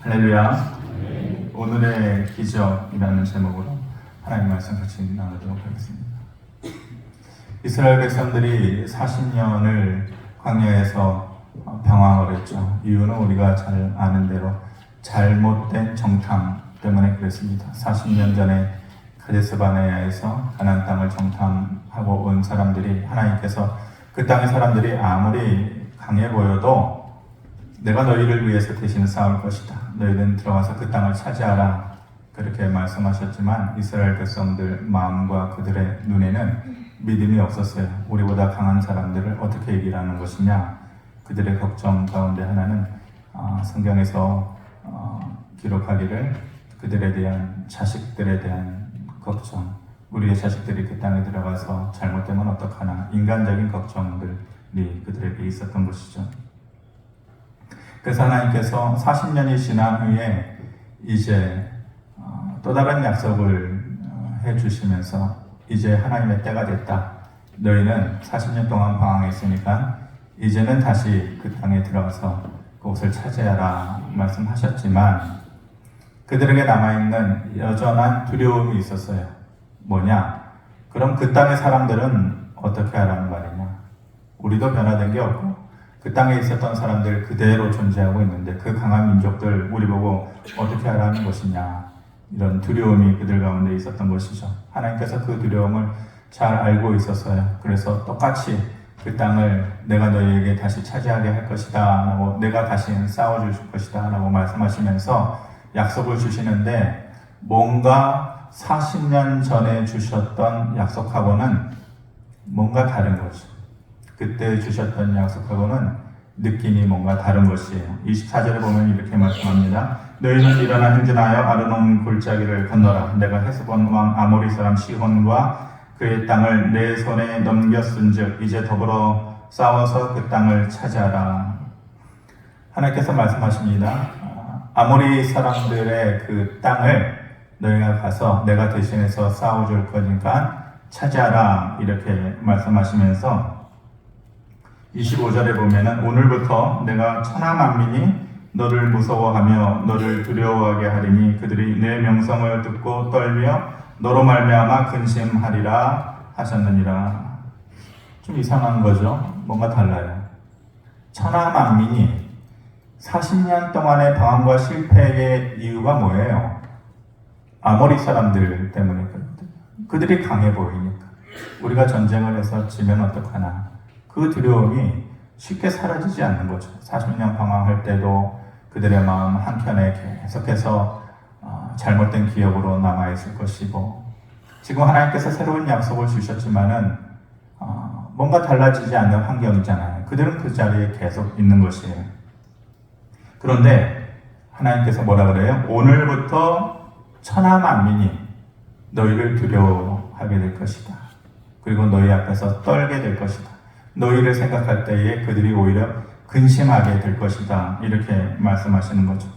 할렐루야. 오늘의 기적이라는 제목으로 하나님 말씀 같이 나누도록 하겠습니다. 이스라엘 백성들이 40년을 광야에서 방황을 했죠. 이유는 우리가 잘 아는 대로 잘못된 정탐 때문에 그랬습니다. 40년 전에 가데스바네아에서 가나안 땅을 정탐하고 온 사람들이, 하나님께서 그 땅의 사람들이 아무리 강해 보여도 내가 너희를 위해서 대신 싸울 것이다, 너희는 들어가서 그 땅을 차지하라, 그렇게 말씀하셨지만 이스라엘 백성들 마음과 그들의 눈에는 믿음이 없었어요. 우리보다 강한 사람들을 어떻게 이기라는 것이냐. 그들의 걱정 가운데 하나는 성경에서 기록하기를 그들에 대한, 자식들에 대한 걱정, 우리의 자식들이 그 땅에 들어가서 잘못되면 어떡하나, 인간적인 걱정들이 그들에게 있었던 것이죠. 그래서 하나님께서 40년이 지난 후에 이제 또 다른 약속을 해주시면서, 이제 하나님의 때가 됐다, 너희는 40년 동안 방황했으니까 이제는 다시 그 땅에 들어가서 그곳을 차지하라 말씀하셨지만, 그들에게 남아있는 여전한 두려움이 있었어요. 뭐냐? 그럼 그 땅의 사람들은 어떻게 하라는 말이냐? 우리도 변화된 게 없고 그 땅에 있었던 사람들 그대로 존재하고 있는데 그 강한 민족들 우리 보고 어떻게 하라는 것이냐, 이런 두려움이 그들 가운데 있었던 것이죠. 하나님께서 그 두려움을 잘 알고 있었어요. 그래서 똑같이 그 땅을 내가 너희에게 다시 차지하게 할 것이다 라고, 내가 다시 싸워줄 것이다 라고 말씀하시면서 약속을 주시는데, 뭔가 40년 전에 주셨던 약속하고는 뭔가 다른 거죠. 그때 주셨던 약속하고는 느낌이 뭔가 다른 것이에요. 24절에 보면 이렇게 말씀합니다. 너희는 일어나 행진하여 아르논 골짜기를 건너라. 내가 헤스본 왕 아모리 사람 시혼과 그의 땅을 내 손에 넘겼은즉 이제 더불어 싸워서 그 땅을 차지하라. 하나님께서 말씀하십니다. 아모리 사람들의 그 땅을 너희가 가서 내가 대신해서 싸워줄 거니까 차지하라, 이렇게 말씀하시면서 25절에 보면은 오늘부터 내가 천하 만민이 너를 무서워하며 너를 두려워하게 하리니 그들이 내 명성을 듣고 떨며 너로 말미암아 근심하리라 하셨느니라. 좀 이상한 거죠. 뭔가 달라요. 천하 만민이 40년 동안의 방황과 실패의 이유가 뭐예요? 아모리 사람들 때문에 그렇거든요. 그들이 강해 보이니까. 우리가 전쟁을 해서 지면 어떡하나, 그 두려움이 쉽게 사라지지 않는 거죠. 40년 방황할 때도 그들의 마음 한켠에 계속해서 잘못된 기억으로 남아있을 것이고, 지금 하나님께서 새로운 약속을 주셨지만은 뭔가 달라지지 않는 환경이잖아요. 그들은 그 자리에 계속 있는 것이에요. 그런데 하나님께서 뭐라 그래요? 오늘부터 천하 만민이 너희를 두려워하게 될 것이다. 그리고 너희 앞에서 떨게 될 것이다. 너희를 생각할 때에 그들이 오히려 근심하게 될 것이다, 이렇게 말씀하시는 거죠.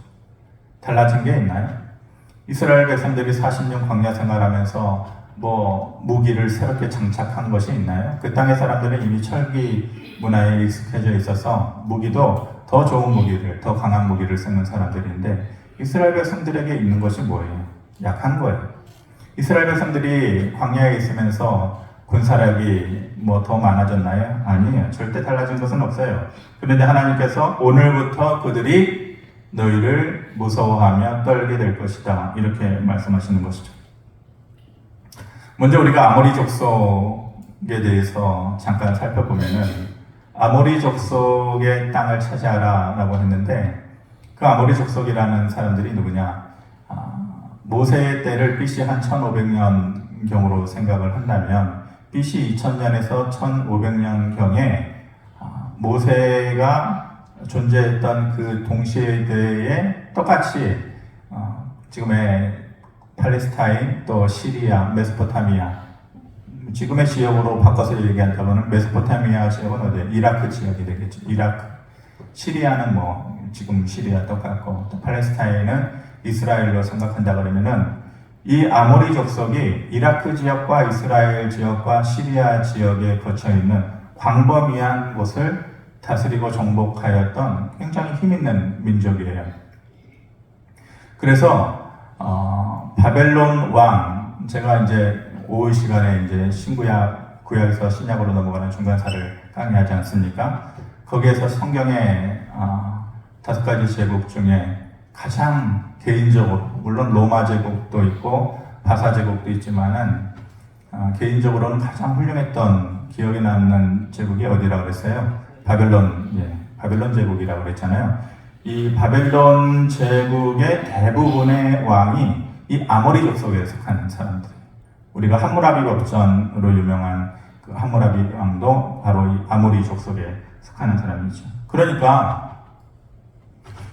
달라진 게 있나요? 이스라엘 백성들이 40년 광야 생활하면서 무기를 새롭게 장착한 것이 있나요? 그 땅의 사람들은 이미 철기 문화에 익숙해져 있어서 무기도 더 좋은 무기를, 더 강한 무기를 쓰는 사람들인데, 이스라엘 백성들에게 있는 것이 뭐예요? 약한 거예요. 이스라엘 백성들이 광야에 있으면서 군사력이 더 많아졌나요? 아니에요. 절대 달라진 것은 없어요. 그런데 하나님께서 오늘부터 그들이 너희를 무서워하며 떨게 될 것이다, 이렇게 말씀하시는 것이죠. 먼저 우리가 아모리 족속에 대해서 잠깐 살펴보면은, 아모리 족속의 땅을 차지하라 라고 했는데, 그 아모리 족속이라는 사람들이 누구냐? 모세의 때를 BC 한 1500년경으로 생각을 한다면 BC 2000년에서 1500년경에 모세가 존재했던 그 동시대에 똑같이 지금의 팔레스타인, 또 시리아, 메소포타미아, 지금의 지역으로 바꿔서 얘기한다면 메소포타미아 지역은 어디예요? 이라크 지역이 되겠죠. 이라크. 시리아는 지금 시리아 똑같고, 또 팔레스타인은 이스라엘로 생각한다 그러면은, 이 아모리 족속이 이라크 지역과 이스라엘 지역과 시리아 지역에 거쳐있는 광범위한 곳을 다스리고 정복하였던 굉장히 힘있는 민족이에요. 그래서 바벨론 왕, 제가 이제 오후 시간에 이제 신구약, 구약에서 신약으로 넘어가는 중간사를 강의하지 않습니까? 거기에서 성경의 5가지 제국 중에 가장 개인적으로, 물론 로마 제국도 있고 바사 제국도 있지만은 개인적으로는 가장 훌륭했던 기억에 남는 제국이 어디라고 그랬어요? 바벨론 제국이라고 그랬잖아요. 이 바벨론 제국의 대부분의 왕이 이 아모리족 속에 속하는 사람들. 우리가 함무라비 법전으로 유명한 그 함무라비 왕도 바로 이 아모리족 속에 속하는 사람이죠. 그러니까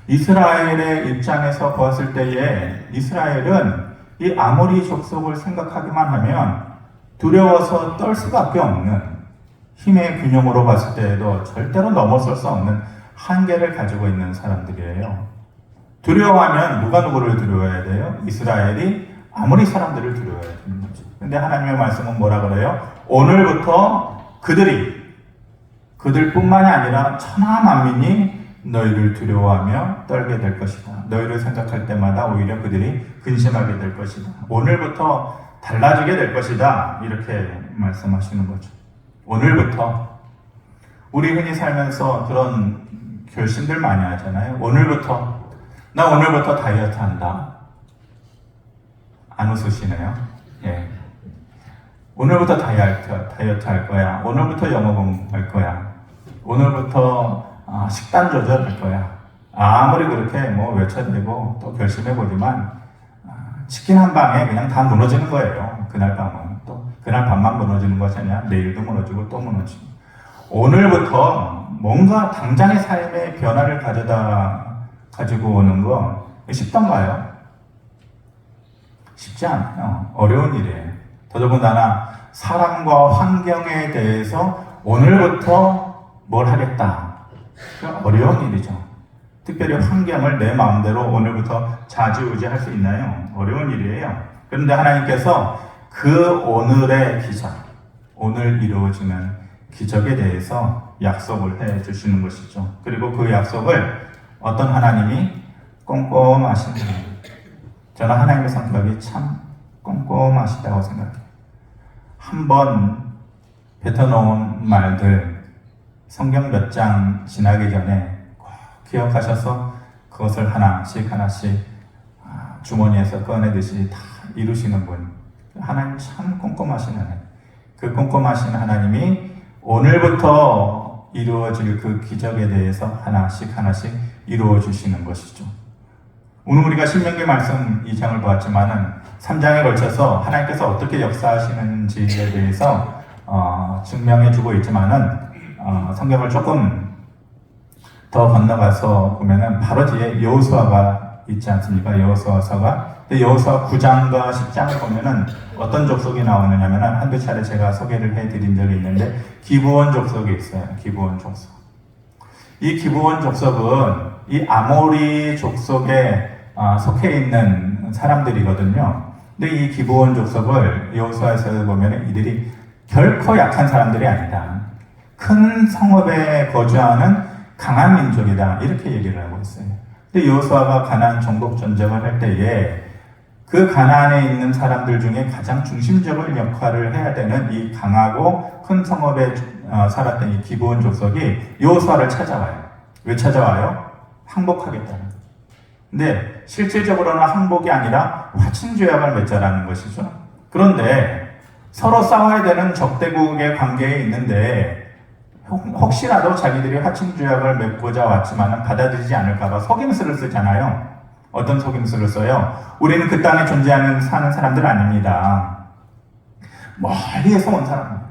이스라엘의 입장에서 보았을 때에 이스라엘은 이 아모리 족속을 생각하기만 하면 두려워서 떨 수밖에 없는, 힘의 균형으로 봤을 때에도 절대로 넘어설 수 없는 한계를 가지고 있는 사람들이에요. 두려워하면 누가 누구를 두려워해야 돼요? 이스라엘이 아모리 사람들을 두려워해야 되는 거죠. 근데 하나님의 말씀은 뭐라 그래요? 오늘부터 그들뿐만이 아니라 천하 만민이 너희를 두려워하며 떨게 될 것이다. 너희를 생각할 때마다 오히려 그들이 근심하게 될 것이다. 오늘부터 달라지게 될 것이다. 이렇게 말씀하시는 거죠. 오늘부터. 우리 흔히 살면서 그런 결심들 많이 하잖아요. 나 오늘부터 다이어트 한다. 안 웃으시네요. 예. 오늘부터 다이어트 할 거야. 오늘부터 영어 공부할 거야. 오늘부터 식단 조절할 거야. 아무리 그렇게 외쳐대고 또 결심해보지만 치킨 한 방에 그냥 다 무너지는 거예요. 그날 밤은. 또 그날 밤만 무너지는 것이 아니라 내일도 무너지고 또 무너지고. 오늘부터 뭔가 당장의 삶의 변화를 가지고 오는 거 쉽던가요? 쉽지 않아요. 어려운 일이에요. 더더군다나 사람과 환경에 대해서 오늘부터 뭘 하겠다. 어려운 일이죠. 특별히 환경을 내 마음대로 오늘부터 좌지우지할 수 있나요? 어려운 일이에요. 그런데 하나님께서 그 오늘의 기적, 오늘 이루어지는 기적에 대해서 약속을 해 주시는 것이죠. 그리고 그 약속을 어떤 하나님이 꼼꼼하신 하나님. 저는 하나님의 성격이 참 꼼꼼하시다고 생각해요. 한번 뱉어놓은 말들, 성경 몇 장 지나기 전에 꼭 기억하셔서 그것을 하나씩 주머니에서 꺼내듯이 다 이루시는 분. 하나님 참 꼼꼼하신 하나님. 그 꼼꼼하신 하나님이 오늘부터 이루어질 그 기적에 대해서 하나씩 이루어 주시는 것이죠. 오늘 우리가 신명기 말씀 2장을 보았지만은 3장에 걸쳐서 하나님께서 어떻게 역사하시는지에 대해서 증명해 주고 있지만은 성경을 조금 더 건너가서 보면은 바로 뒤에 여호수아가 있지 않습니까? 여호수아서가. 근데 여호수아 9장과 10장을 보면은 어떤 족속이 나오느냐면은 한두 차례 제가 소개를 해드린 적이 있는데 기브온 족속이 있어요. 기브온 족속. 이 기브온 족속은 이 아모리 족속에 속해 있는 사람들이거든요. 근데 이 기브온 족속을 여호수아에서 보면 이들이 결코 약한 사람들이 아니다. 큰 성읍에 거주하는 강한 민족이다. 이렇게 얘기를 하고 있어요. 근데 여호수아가 가나안 정복 전쟁을 할 때에 그 가나안에 있는 사람들 중에 가장 중심적인 역할을 해야 되는 이 강하고 큰 성읍에 살았던 이 기브온 족속이 여호수아를 찾아와요. 왜 찾아와요? 항복하겠다는. 근데 실질적으로는 항복이 아니라 화친조약을 맺자라는 것이죠. 그런데 서로 싸워야 되는 적대국의 관계에 있는데 혹시라도 자기들이 화친조약을 맺고자 왔지만 받아들이지 않을까봐 속임수를 쓰잖아요. 어떤 속임수를 써요? 우리는 그 땅에 사는 사람들 아닙니다. 멀리에서 온 사람입니다.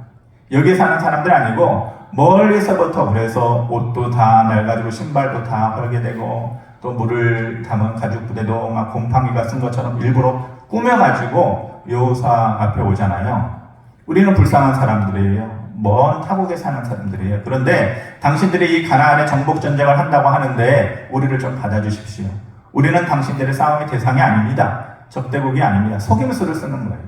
여기에 사는 사람들 아니고 멀리서부터. 그래서 옷도 다 낡아지고 신발도 다 헐게 되고 또 물을 담은 가죽 부대도 막 곰팡이가 쓴 것처럼 일부러 꾸며가지고 여호수아 앞에 오잖아요. 우리는 불쌍한 사람들이에요. 먼 타국에 사는 사람들이에요. 그런데 당신들이 이 가나안에 정복 전쟁을 한다고 하는데 우리를 좀 받아주십시오. 우리는 당신들의 싸움의 대상이 아닙니다. 적대국이 아닙니다. 속임수를 쓰는 거예요.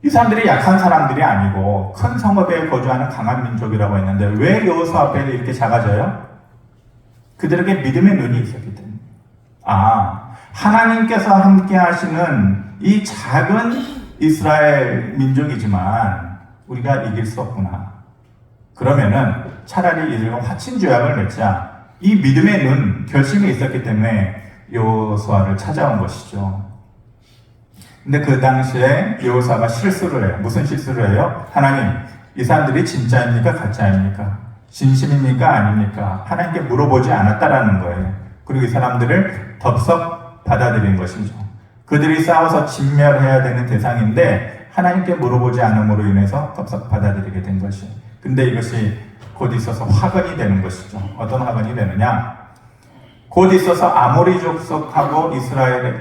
이 사람들이 약한 사람들이 아니고 큰 성읍에 거주하는 강한 민족이라고 했는데 왜 여호수아 앞에 이렇게 작아져요? 그들에게 믿음의 눈이 있었기 때문에. 하나님께서 함께 하시는 이 작은 이스라엘 민족이지만 우리가 이길 수 없구나. 그러면은 차라리 이들과 화친조약을 맺자. 이 믿음의 눈, 결심이 있었기 때문에 여호수아를 찾아온 것이죠. 근데 그 당시에 여호수아가 실수를 해요. 무슨 실수를 해요? 하나님, 이 사람들이 진짜입니까? 가짜입니까? 진심입니까? 아닙니까? 하나님께 물어보지 않았다라는 거예요. 그리고 이 사람들을 덥석 받아들인 것이죠. 그들이 싸워서 진멸해야 되는 대상인데 하나님께 물어보지 않음으로 인해서 덥석 받아들이게 된 것이에요. 근데 이것이 곧 있어서 화근이 되는 것이죠. 어떤 화근이 되느냐? 곧 있어서 아모리 족속하고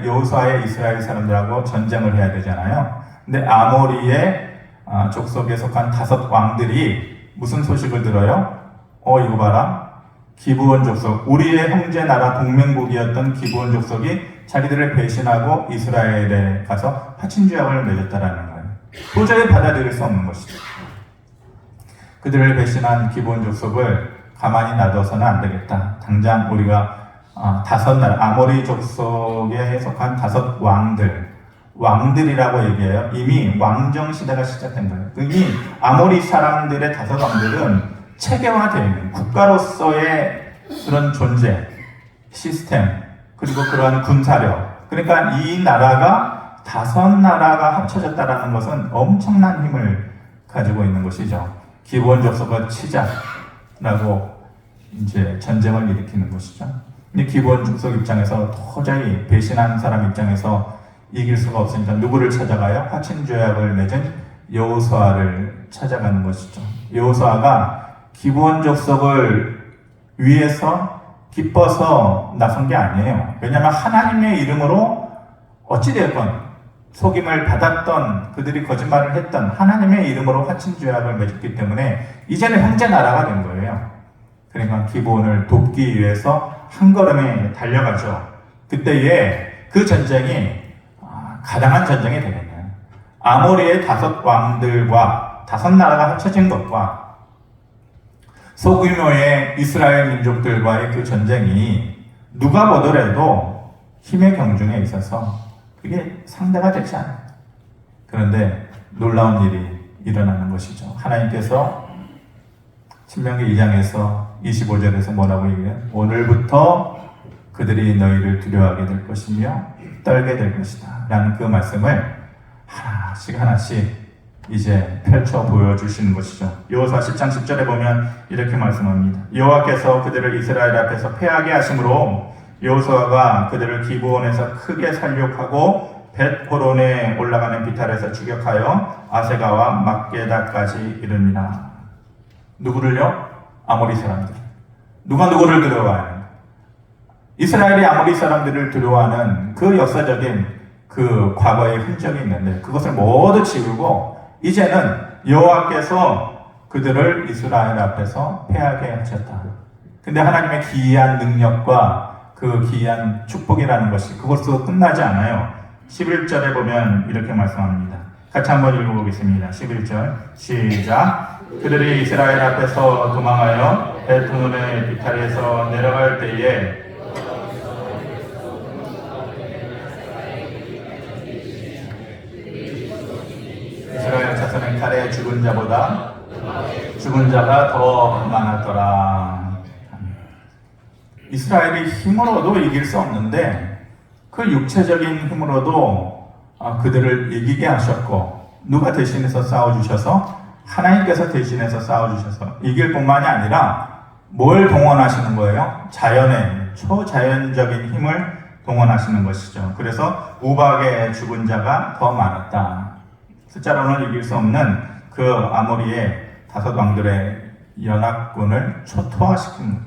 여호수아의 이스라엘 사람들하고 전쟁을 해야 되잖아요. 근데 아모리의 족속에 속한 5 왕들이 무슨 소식을 들어요? 이거 봐라. 기브온 족속, 우리의 형제 나라 동맹국이었던 기브온 족속이 자기들을 배신하고 이스라엘에 가서 화친조약을 맺었다라는 거예요. 도저히 받아들일 수 없는 것이죠. 그들을 배신한 기브온 족속을 가만히 놔둬서는 안 되겠다. 당장 우리가 5 나라, 아모리 족속에 속한 5 왕들이라고 얘기해요. 이미 왕정 시대가 시작된 거예요. 이미 아모리 사람들의 5 왕들은 체계화되어 있는 국가로서의 그런 존재, 시스템, 그리고 그러한 군사력. 그러니까 이 나라가 5 나라가 합쳐졌다라는 것은 엄청난 힘을 가지고 있는 것이죠. 기브온 족속을 치자라고 이제 전쟁을 일으키는 것이죠. 근데 기브온 족속 입장에서 도저히 배신한 사람 입장에서 이길 수가 없으니까 누구를 찾아가요? 화친조약을 맺은 여호수아를 찾아가는 것이죠. 여호수아가 기브온 족속을 위해서 기뻐서 나선 게 아니에요. 왜냐하면 하나님의 이름으로 어찌되었건 속임을 받았던, 그들이 거짓말을 했던 하나님의 이름으로 화친조약을 맺었기 때문에 이제는 형제 나라가 된 거예요. 그러니까 기브온을 돕기 위해서 한 걸음에 달려가죠. 그때에 그 전쟁이 가당한 전쟁이 되겠네요. 아모리의 5 왕들과 5 나라가 합쳐진 것과 소규모의 이스라엘 민족들과의 그 전쟁이 누가 보더라도 힘의 경중에 있어서 그게 상대가 되지 않아요. 그런데 놀라운 일이 일어나는 것이죠. 하나님께서 신명기 2장에서 25절에서 뭐라고 얘기해요? 오늘부터 그들이 너희를 두려워하게 될 것이며 떨게 될 것이다 라는 그 말씀을 하나씩 이제 펼쳐 보여주시는 것이죠. 여호수아 10장 10절에 보면 이렇게 말씀합니다. 여호와께서 그들을 이스라엘 앞에서 패하게 하심으로 여호수아가 그들을 기브온에서 크게 살육하고 벳호론에 올라가는 비탈에서 추격하여 아세가와 막게다까지 이릅니다. 누구를요? 아모리 사람들. 누가 누구를 두려워하는? 이스라엘이 아모리 사람들을 두려워하는 그 역사적인 그 과거의 흔적이 있는데 그것을 모두 지우고 이제는 여호와께서 그들을 이스라엘 앞에서 패하게 하셨다. 근데 하나님의 기이한 능력과 그 기이한 축복이라는 것이 그것으로 끝나지 않아요. 11절에 보면 이렇게 말씀합니다. 같이 한번 읽어보겠습니다. 11절 시작. 그들이 이스라엘 앞에서 도망하여 벳호론의 비탈에서 내려갈 때에 이스라엘 자손의 칼에 죽은 자보다 죽은 자가 더 많았더라. 이스라엘이 힘으로도 이길 수 없는데 그 육체적인 힘으로도 그들을 이기게 하셨고 누가 대신해서 싸워주셔서 하나님께서 대신해서 싸워주셔서 이길 뿐만이 아니라 뭘 동원하시는 거예요? 자연의 초자연적인 힘을 동원하시는 것이죠. 그래서 우박의 죽은 자가 더 많았다. 숫자로는 이길 수 없는 그 아모리의 5 왕들의 연합군을 초토화시킨 것.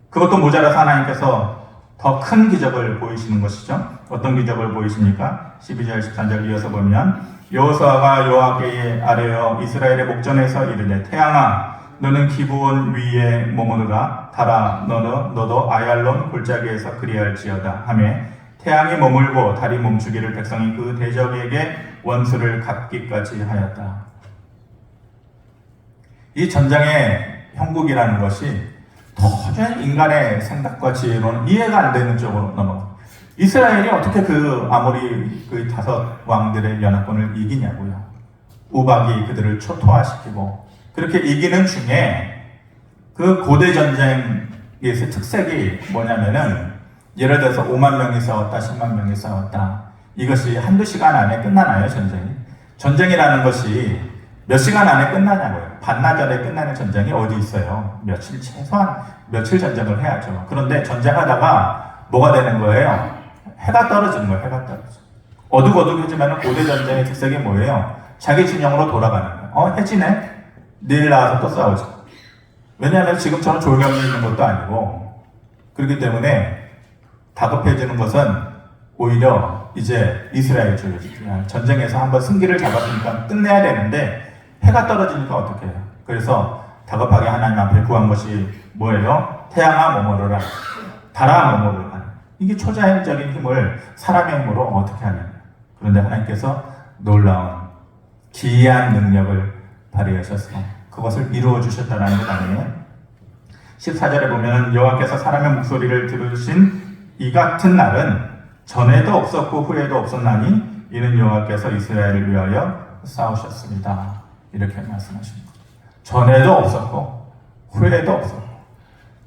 그것도 모자라서 하나님께서 더 큰 기적을 보이시는 것이죠. 어떤 기적을 보이십니까? 12절 13절 이어서 보면 여호수아가 여호와께 아뢰어 이스라엘의 목전에서 이르되 태양아 너는 기브온 위에 머무르라 달아 너도 아얄론 골짜기에서 그리할지어다 하며 태양이 머물고 달이 멈추기를 백성이 그 대적에게 원수를 갚기까지 하였다. 이 전장의 형국이라는 것이 도저히 인간의 생각과 지혜로는 이해가 안 되는 쪽으로 넘어가. 이스라엘이 어떻게 그 아모리 그 5 왕들의 연합군을 이기냐고요. 우박이 그들을 초토화시키고 그렇게 이기는 중에 그 고대 전쟁에서 특색이 뭐냐면은 예를 들어서 5만 명이 싸웠다, 10만 명이 싸웠다. 이것이 한두 시간 안에 끝나나요, 전쟁이? 전쟁이라는 것이 몇 시간 안에 끝나냐고요. 반나절에 끝나는 전쟁이 어디 있어요? 며칠, 최소한 며칠 전쟁을 해야죠. 그런데 전쟁하다가 뭐가 되는 거예요? 해가 떨어지는 거예요, 해가 떨어져. 어둑어둑해지면 고대 전쟁의 특색이 뭐예요? 자기 진영으로 돌아가는 거예요. 해지네? 내일 나와서 또 싸우자. 왜냐하면 지금처럼 조명이 있는 것도 아니고, 그렇기 때문에 다급해지는 것은 오히려 이제 이스라엘 쪽이지. 전쟁에서 한번 승기를 잡았으니까 끝내야 되는데 해가 떨어지니까 어떻게 해요? 그래서 다급하게 하나님 앞에 구한 것이 뭐예요? 태양아 머무르라, 달아 머무르라. 이게 초자연적인 힘을 사람의 힘으로 어떻게 하냐. 그런데 하나님께서 놀라운 기이한 능력을 발휘하셔서 그것을 이루어 주셨다는 것 아니에요? 14절에 보면 여호와께서 사람의 목소리를 들으신 이 같은 날은 전에도 없었고 후에도 없었나니 이는 여호와께서 이스라엘을 위하여 싸우셨습니다. 이렇게 말씀하십니다. 전에도 없었고 후에도 없었고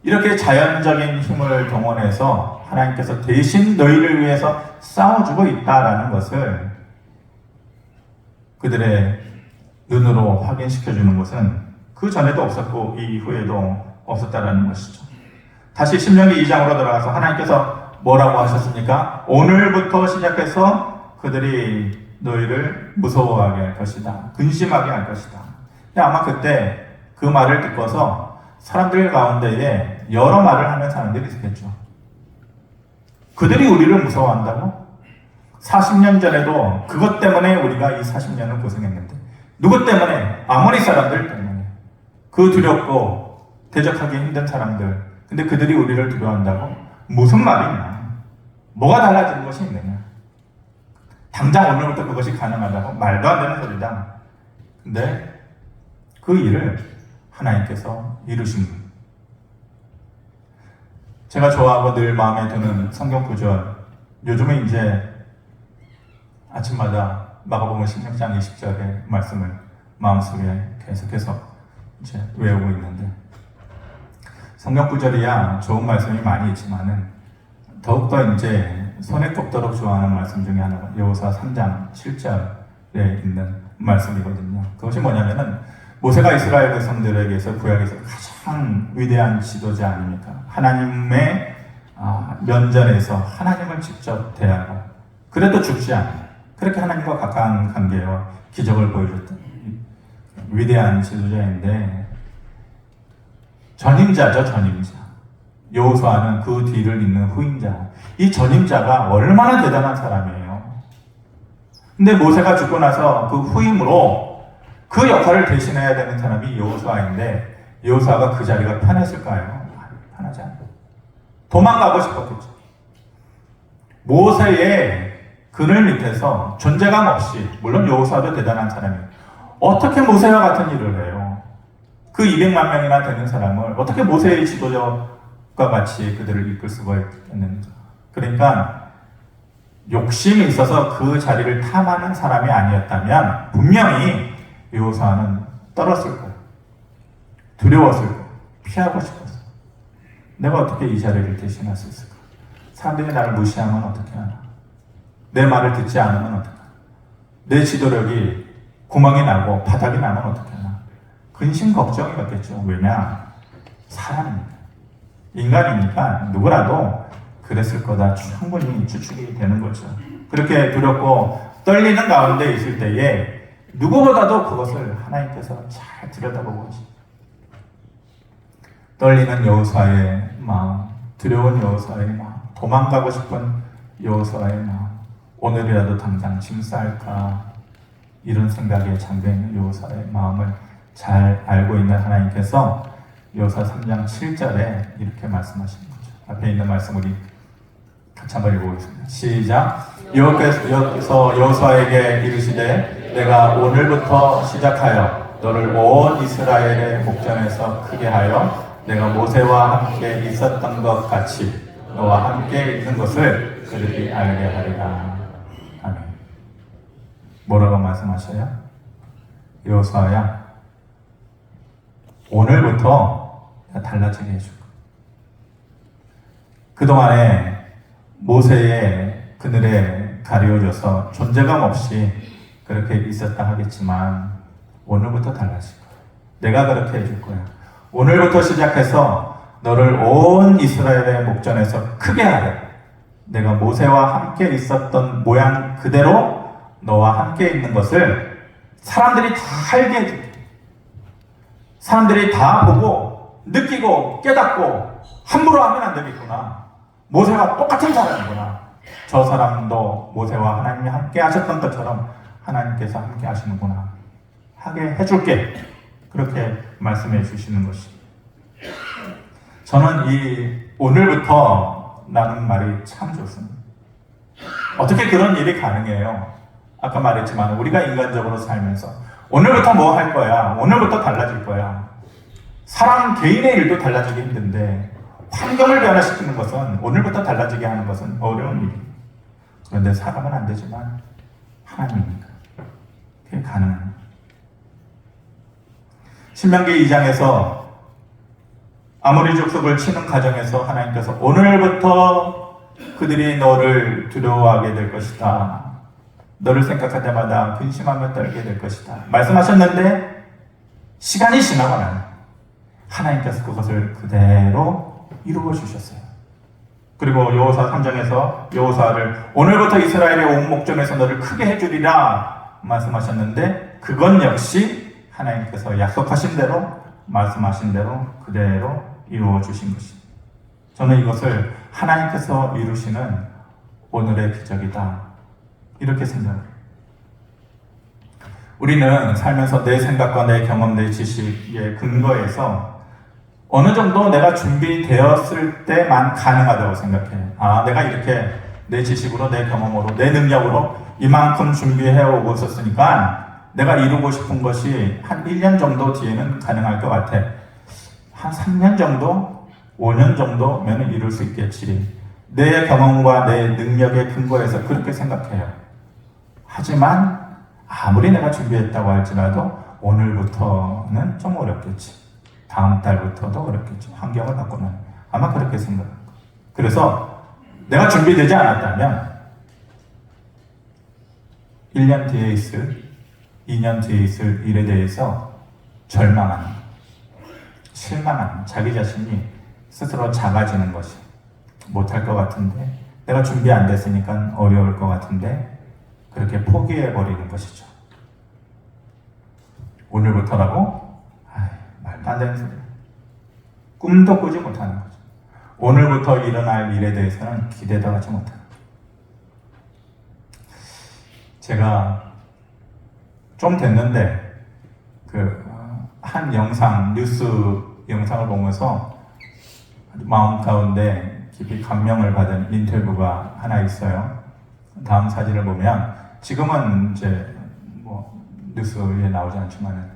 이렇게 자연적인 힘을 동원해서 하나님께서 대신 너희를 위해서 싸워주고 있다라는 것을 그들의 눈으로 확인시켜주는 것은 그 전에도 없었고 이후에도 없었다라는 것이죠. 다시 신명기 2장으로 돌아가서 하나님께서 뭐라고 하셨습니까? 오늘부터 시작해서 그들이 너희를 무서워하게 할 것이다. 근심하게 할 것이다. 아마 그때 그 말을 듣고서 사람들 가운데에 여러 말을 하는 사람들이 있었겠죠. 그들이 우리를 무서워한다고? 40년 전에도 그것 때문에 우리가 이 40년을 고생했는데 누구 때문에? 아모리 사람들 때문에. 그 두렵고 대적하기 힘든 사람들. 근데 그들이 우리를 두려워한다고? 무슨 말이 있나? 뭐가 달라지는 것이 있느냐? 당장 오늘부터 그것이 가능하다고? 말도 안 되는 소리다. 근데 그 일을 하나님께서 이루신 분. 제가 좋아하고 늘 마음에 드는 성경 구절. 요즘에 이제 아침마다 마가복음 16장 20절의 말씀을 마음속에 계속해서 이제 외우고 있는데 성경 구절이야 좋은 말씀이 많이 있지만은 더욱더 이제 손에 꼽도록 좋아하는 말씀 중에 하나가 여호수아 3장 7절에 있는 말씀이거든요. 그것이 뭐냐면은 모세가 이스라엘 백성들에게서 구약에서 가장 위대한 지도자 아닙니까? 하나님의 면전에서 하나님을 직접 대하고 그래도 죽지 않아요. 그렇게 하나님과 가까운 관계와 기적을 보여줬던 위대한 지도자인데 전임자죠, 전임자. 여호수아는 그 뒤를 잇는 후임자. 이 전임자가 얼마나 대단한 사람이에요. 근데 모세가 죽고 나서 그 후임으로 그 역할을 대신해야 되는 사람이 여호수아인데 여호수아가 그 자리가 편했을까요? 편하지 않아요. 도망가고 싶었겠죠. 모세의 그늘 밑에서 존재감 없이, 물론 여호수아도 대단한 사람이에요. 어떻게 모세와 같은 일을 해요? 그 200만 명이나 되는 사람을 어떻게 모세의 지도자과 같이 그들을 이끌 수가 있겠는가? 그러니까 욕심이 있어서 그 자리를 탐하는 사람이 아니었다면 분명히 여호수아는 떨었을 거예요. 두려웠을 거예요. 피하고 싶었어요. 내가 어떻게 이 자리를 대신할 수 있을까? 사람들이 나를 무시하면 어떻게 하나? 내 말을 듣지 않으면 어떡하나? 내 지도력이 구멍이 나고 바닥이 나면 어떻게 하나? 근심 걱정이었겠죠. 왜냐? 사람입니다. 인간이니까 누구라도 그랬을 거다 충분히 추측이 되는 거죠. 그렇게 두렵고 떨리는 가운데 있을 때에 누구보다도 그것을 하나님께서 잘 들여다보고 계십니다. 떨리는 여호수아의 마음, 두려운 여호수아의 마음, 도망가고 싶은 여호수아의 마음, 오늘이라도 당장 짐 쌀까 이런 생각에 잠겨있는 여호수아의 마음을 잘 알고 있는 하나님께서 여호수아 3장 7절에 이렇게 말씀하시는 거죠. 앞에 있는 말씀 우리 같이 한번 읽어보겠습니다. 시작. 여호와께서 여호수아에게 이르시되 내가 오늘부터 시작하여 너를 온 이스라엘의 목전에서 크게 하여 내가 모세와 함께 있었던 것 같이 너와 함께 있는 것을 그들이 알게 하리라. 아멘. 뭐라고 말씀하셔요? 여호수아야, 오늘부터 달라지게 해줄 거야. 그동안에 모세의 그늘에 가려져서 존재감 없이 그렇게 있었다 하겠지만 오늘부터 달라질 거야. 내가 그렇게 해줄 거야. 오늘부터 시작해서 너를 온 이스라엘의 목전에서 크게 하래. 내가 모세와 함께 있었던 모양 그대로 너와 함께 있는 것을 사람들이 다 알게 해줄게. 사람들이 다 보고 느끼고 깨닫고 함부로 하면 안 되겠구나. 모세와 똑같은 사람이구나. 저 사람도 모세와 하나님이 함께 하셨던 것처럼 하나님께서 함께 하시는구나 하게 해줄게. 그렇게 말씀해 주시는 것이, 저는 이 오늘부터 라는 말이 참 좋습니다. 어떻게 그런 일이 가능해요? 아까 말했지만 우리가 인간적으로 살면서 오늘부터 뭐 할 거야, 오늘부터 달라질 거야. 사람 개인의 일도 달라지기 힘든데 환경을 변화시키는 것은, 오늘부터 달라지게 하는 것은 어려운 일이에요. 그런데 사람은 안 되지만 하나님이니까 그게 가능합니다. 신명기 2장에서 아모리 족속을 치는 과정에서 하나님께서 오늘부터 그들이 너를 두려워하게 될 것이다. 너를 생각할 때마다 근심하며 떨게 될 것이다. 말씀하셨는데 시간이 지나고 나면 하나님께서 그것을 그대로 이루어 주셨어요. 그리고 여호수아 3장에서 여호수아를 오늘부터 이스라엘의 온 목전에서 너를 크게 해주리라 말씀하셨는데 그건 역시 하나님께서 약속하신 대로, 말씀하신 대로 그대로 이루어 주신 것입니다. 저는 이것을 하나님께서 이루시는 오늘의 기적이다, 이렇게 생각해요. 우리는 살면서 내 생각과 내 경험, 내 지식에 근거해서 어느 정도 내가 준비되었을 때만 가능하다고 생각해요. 아, 내가 이렇게 내 지식으로, 내 경험으로, 내 능력으로 이만큼 준비해오고 있었으니까 내가 이루고 싶은 것이 한 1년 정도 뒤에는 가능할 것 같아. 한 3년 정도, 5년 정도면 이룰 수 있겠지. 내 경험과 내 능력에 근거해서 그렇게 생각해요. 하지만 아무리 내가 준비했다고 할지라도 오늘부터는 좀 어렵겠지. 다음 달부터도 어렵겠지. 환경을 바꾸면 아마 그렇게 생각할 거예요. 그래서 내가 준비되지 않았다면 1년 뒤에 있을, 2년 뒤에 있을 일에 대해서 절망하는, 실망하는, 자기 자신이 스스로 작아지는 것이, 못할 것 같은데, 내가 준비 안 됐으니까 어려울 것 같은데, 그렇게 포기해버리는 것이죠. 오늘부터라고? 말도 안 되는 소리. 꿈도 꾸지 못하는 거죠. 오늘부터 일어날 일에 대해서는 기대도 하지 못하는 거죠. 제가 좀 됐는데 한 영상, 뉴스 영상을 보면서 마음 가운데 깊이 감명을 받은 인터뷰가 하나 있어요. 다음 사진을 보면, 지금은 이제 뭐 뉴스에 나오지 않지만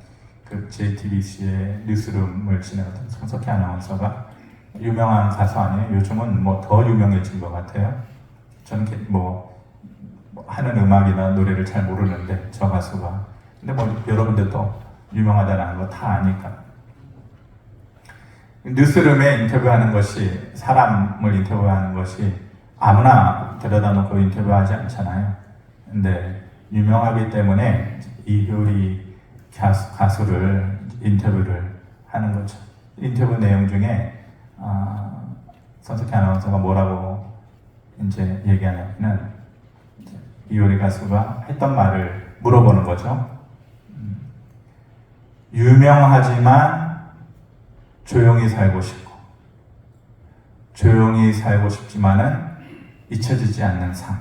그 JTBC의 뉴스룸을 진행하던 손석희 아나운서가, 유명한 가수 아니에요? 요즘은 뭐 더 유명해진 것 같아요. 저는 뭐 하는 음악이나 노래를 잘 모르는데 저 가수가, 근데 뭐 여러분들도 유명하다는 거 다 아니까. 뉴스룸에 인터뷰하는 것이, 사람을 인터뷰하는 것이 아무나 데려다 놓고 인터뷰하지 않잖아요. 근데 유명하기 때문에 이효리 가수를 인터뷰를 하는 거죠. 인터뷰 내용 중에 손석희 아나운서가 뭐라고 이제 얘기하냐면, 이효리 가수가 했던 말을 물어보는 거죠. 유명하지만 조용히 살고 싶고, 조용히 살고 싶지만은 잊혀지지 않는 삶.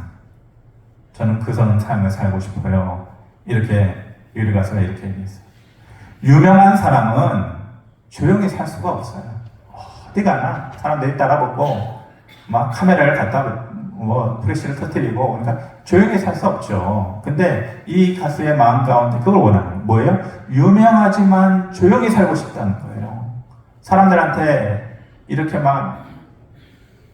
저는 그 삶을 살고 싶어요. 이렇게 이효리 가수가 이렇게 얘기했어요. 유명한 사람은 조용히 살 수가 없어요. 어디 가나 사람들이 따라붙고 막 카메라를 갖다 뭐 프레시를 터뜨리고, 그러니까 조용히 살 수 없죠. 근데 이 가수의 마음 가운데 그걸 원하는 뭐예요? 유명하지만 조용히 살고 싶다는 거예요. 사람들한테 이렇게 막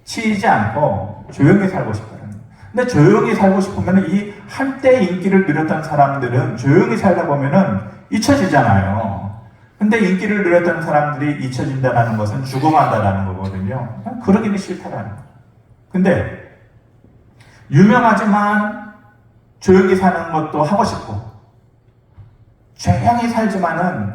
치이지 않고 조용히 살고 싶다는 거예요. 근데 조용히 살고 싶으면 이 한때 인기를 누렸던 사람들은 조용히 살다 보면은 잊혀지잖아요. 근데 인기를 누렸던 사람들이 잊혀진다는 것은 죽어간다는 거거든요. 그러기는 싫다라는 거예요. 근데 유명하지만 조용히 사는 것도 하고 싶고 조용히 살지만은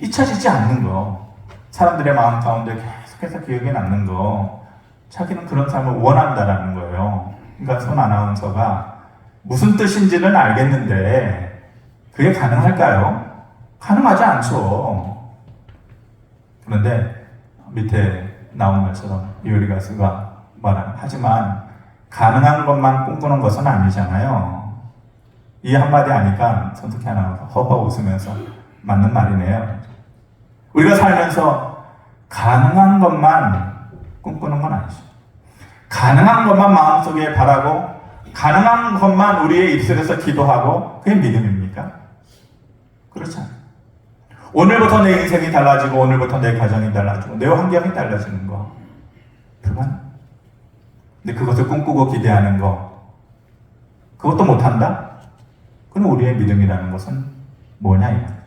잊혀지지 않는 거, 사람들의 마음 가운데 계속해서 기억에 남는 거, 자기는 그런 삶을 원한다라는 거예요. 그러니까 손 아나운서가 무슨 뜻인지는 알겠는데 그게 가능할까요? 가능하지 않죠. 그런데 밑에 나온 것처럼 이효리 가수가 말한, 하지만 가능한 것만 꿈꾸는 것은 아니잖아요. 이 한마디 하니까 손석희 아나운서 허허 웃으면서 맞는 말이네요. 우리가 살면서 가능한 것만 꿈꾸는 건 아니죠. 가능한 것만 마음속에 바라고 가능한 것만 우리의 입술에서 기도하고 그게 믿음입니까? 그렇지 않아요. 오늘부터 내 인생이 달라지고 오늘부터 내 가정이 달라지고 내 환경이 달라지는 거, 그건 근데 그것을 꿈꾸고 기대하는 거, 그것도 못한다? 그럼 우리의 믿음이라는 것은 뭐냐 이거예요.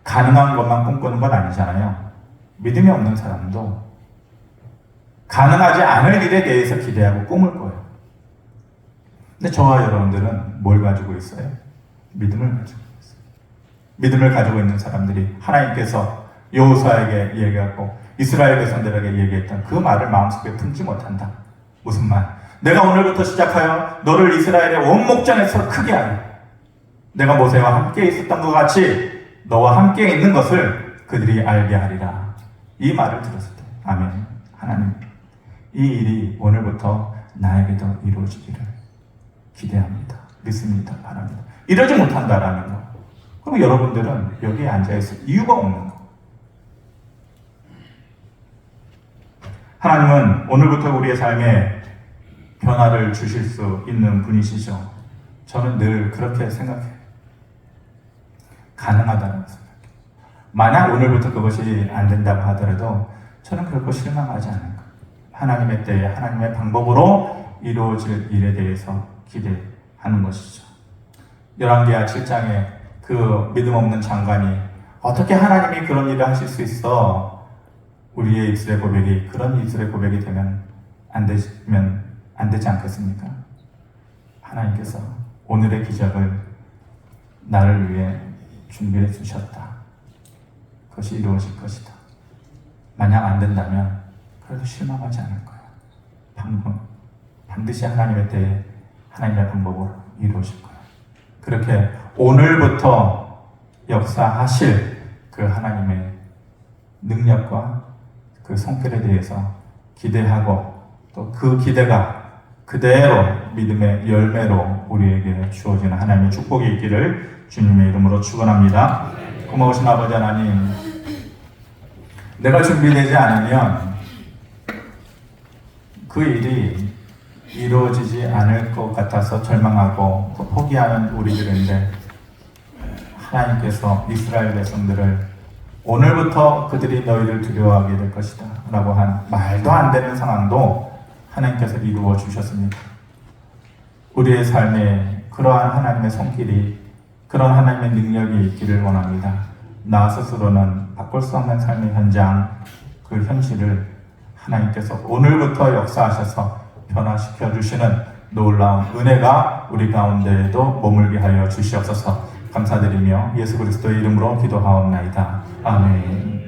가능한 것만 꿈꾸는 건 아니잖아요. 믿음이 없는 사람도 가능하지 않을 일에 대해서 기대하고 꿈을 꿔요. 근데 저와 여러분들은 뭘 가지고 있어요? 믿음을 가지고 있어요. 믿음을 가지고 있는 사람들이 하나님께서 여호수아에게 얘기하고 이스라엘 백성들에게 얘기했던 그 말을 마음속에 품지 못한다. 무슨 말? 내가 오늘부터 시작하여 너를 이스라엘의 온 목전에서 크게 하여 내가 모세와 함께 있었던 것 같이 너와 함께 있는 것을 그들이 알게 하리라. 이 말을 들었을 때 아멘. 하나님, 이 일이 오늘부터 나에게도 이루어지기를 기대합니다. 믿습니다. 바랍니다. 이러지 못한다라는 거. 그럼 여러분들은 여기에 앉아있을 이유가 없는 거. 하나님은 오늘부터 우리의 삶에 변화를 주실 수 있는 분이시죠. 저는 늘 그렇게 생각해요. 가능하다는 생각해요. 만약 오늘부터 그것이 안 된다고 하더라도 저는 결코 실망하지 않을 거예요. 하나님의 때에 하나님의 방법으로 이루어질 일에 대해서 기대하는 것이죠. 열왕기하 7장에 그 믿음 없는 장관이 어떻게 하나님이 그런 일을 하실 수 있어? 우리의 입술의 고백이 그런 입술의 고백이 되면 안 되지 않겠습니까? 하나님께서 오늘의 기적을 나를 위해 준비해 주셨다. 그것이 이루어질 것이다. 만약 안 된다면 그래도 실망하지 않을 거야. 반드시 하나님의 때에 하나님의 방법으로 이루어질 거야. 그렇게 오늘부터 역사하실 그 하나님의 능력과 그 성결에 대해서 기대하고 또 그 기대가 그대로 믿음의 열매로 우리에게 주어지는 하나님의 축복이 있기를 주님의 이름으로 축원합니다. 고마우신 아버지 하나님, 내가 준비되지 않으면 그 일이 이루어지지 않을 것 같아서 절망하고 또 포기하는 우리들인데 하나님께서 이스라엘 백성들을 오늘부터 그들이 너희를 두려워하게 될 것이다 라고 한 말도 안 되는 상황도 하나님께서 이루어 주셨습니다. 우리의 삶에 그러한 하나님의 손길이, 그런 하나님의 능력이 있기를 원합니다. 나 스스로는 바꿀 수 없는 삶의 현장, 그 현실을 하나님께서 오늘부터 역사하셔서 변화시켜 주시는 놀라운 은혜가 우리 가운데에도 머물게 하여 주시옵소서. 감사드리며 예수 그리스도의 이름으로 기도하옵나이다. 아멘.